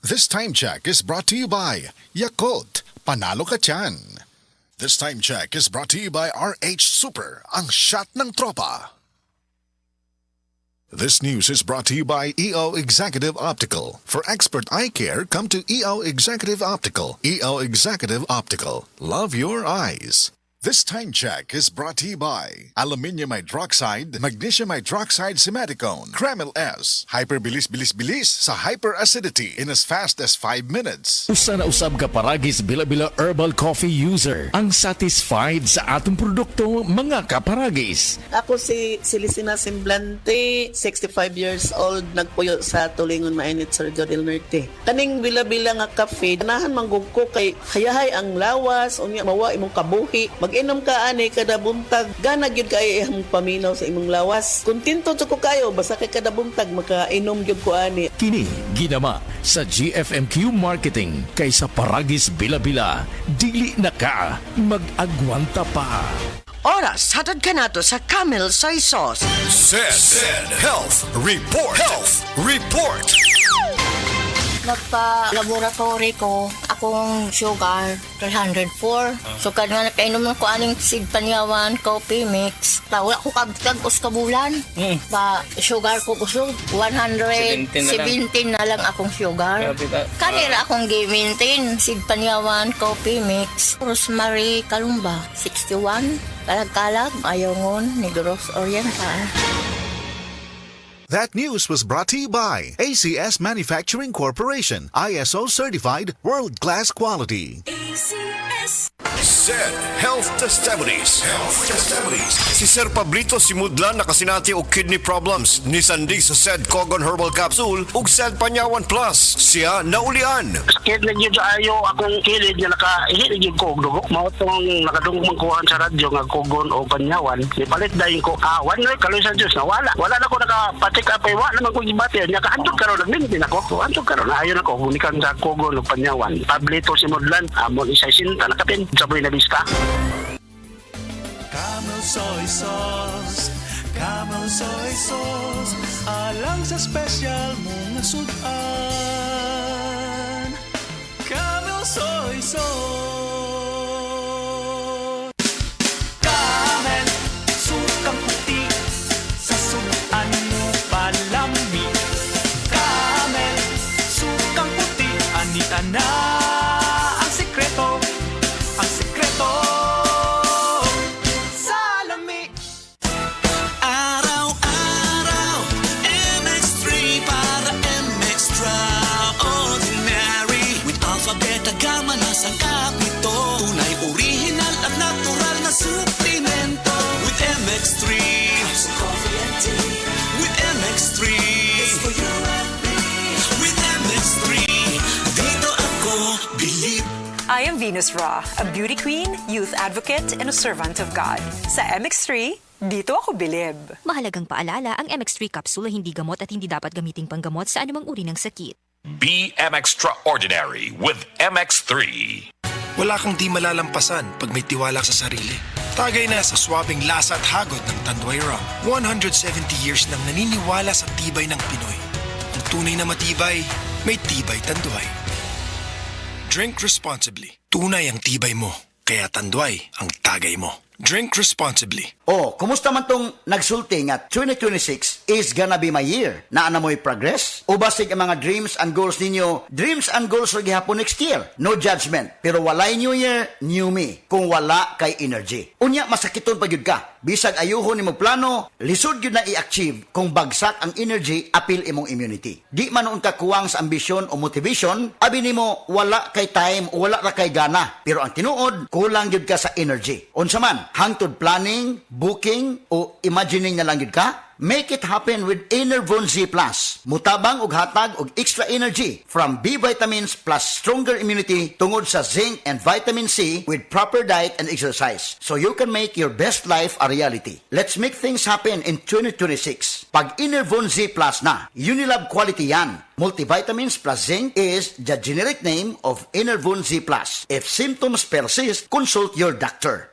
This time check is brought to you by Yakult. Panalo ka tiyan. This time check is brought to you by RH Super, ang shot ng tropa. This news is brought to you by EO Executive Optical. For expert eye care, come to EO Executive Optical. EO Executive Optical. Love your eyes. This time check is brought to you by Aluminium Hydroxide, Magnesium Hydroxide Simeticone, Kreml S. Hyperbilis-bilis-bilis sa hyperacidity in as fast as 5 minutes. Usa na usab ka paragis bila-bila herbal coffee user ang satisfied sa atong produkto mga kaparagis. Ako si Celisina Semblante, 65 years old, nagpuyo sa Tulingon Mainit, Surigao del Norte. Kaning bila-bila nga kafe, ganahan manggug ko kay hayahay ang lawas, unya mawa imong kabuhi. Mag-inom ka ani kada buntag, gana gyud kay imong paminaw sa imong lawas. Kontento jud ko kayo basta kay kada buntag makainom gyud ko ani. Kini ginama sa GFMQ Marketing kaysa paragis bila-bila, dili na ka mag-agwanta pa. Oras, hatod ka nato sa Camel Soy Sauce. Said Health Report. Health Report. Nagpa-laboratory ko, akong sugar, 304. So, nga nakainom ko aning seed panyawan, coffee mix. Wala ko tag-us kabulan. Pa sugar ko kusog, 117 na lang akong sugar. Kanira akong gi-maintain, seed panyawan, coffee mix. Rosemary Kalumba, 61. Kalag-kalag, Ayongon, Negros Oriental. That news was brought to you by ACS Manufacturing Corporation, ISO certified world-class quality. ACS. Said Health Testimonies. Health Testimonies. Si Sir Pablito Simudlan nakasinati og kidney problems ni sandig sa Said Cogon Herbal Capsule ug Said Panyawan Plus. Siya naulian. Sakit na yun sa ayo akong kilid nga nakahilig yung kogdo. Mao tong nakadungog magkuhan sa radyo nga Cogon o Panyawan. Ipalit dahin ko, one week kaloy sa Diyos na wala. Wala na ko nakapatik apay, wala naman ko ibati. Nya kaantog karon nagmintin ako. Antog karon ayon ako hunikan sa Cogon o Panyawan. Pablito Simudlan, amon isa sinta nakapin sa Buena Vista. Camel Soy Sauce. Camel Soy Sauce. Alang sa special mong sudan. Camel Soy Sauce. Camel, sukang puti. Sa sudan mo palami. Camel, sukang puti. Anita na ang sekreto. Ang sekreto sa lami. Araw-araw MX3 para MX-Traordinary. With alpha, beta, gamma na sangkap nito. Tunay, original at natural na suplemento. With MX3 coffee and tea. With MX3 it's for you and me. With MX3 dito ako believe. I am Venus Ra, a beauty queen, youth advocate, and a servant of God. Sa MX3, dito ako bilib. Mahalagang paalala, ang MX3 capsule ay hindi gamot at hindi dapat gamiting panggamot sa anumang uri ng sakit. Be MX-Traordinary with MX3. Wala kang di malalampasan pag may tiwala sa sarili. Tagay na sa swabing lasa at hagod ng Tanduay Rum. 170 years nang naniniwala sa tibay ng Pinoy. Ang tunay na matibay, may tibay Tanduay. Drink responsibly. Tunay ang tibay mo, kaya Tanduay ang tagay mo. Drink responsibly. Oh, kumusta man tong nagsulti nga 2026 is gonna be my year? Naa na mo'y progress? O basig ang mga dreams and goals ninyo? Dreams and goals rin gihapon next year. No judgment. Pero walay new year, new me. Kung wala kay energy. Unya, masakiton pa yun ka. Bisag ayuhon ni mo plano, lisod yun na i-achieve kung bagsak ang energy, apil imong immunity. Di man noon ka kuwang sa ambisyon o motivation, abi ni mo wala kay time o wala ra kay gana. Pero ang tinuod, kulang yun ka sa energy. Unsa man, hangtod planning, booking, o imagining na lang yun ka? Make it happen with Enervon Z+. Mutabang og hatag og extra energy from B vitamins plus stronger immunity tungod sa zinc and vitamin C with proper diet and exercise. So you can make your best life a reality. Let's make things happen in 2026. Pag Enervon Z+ na, Unilab quality yan. Multivitamins plus zinc is the generic name of Enervon Z+. If symptoms persist, consult your doctor.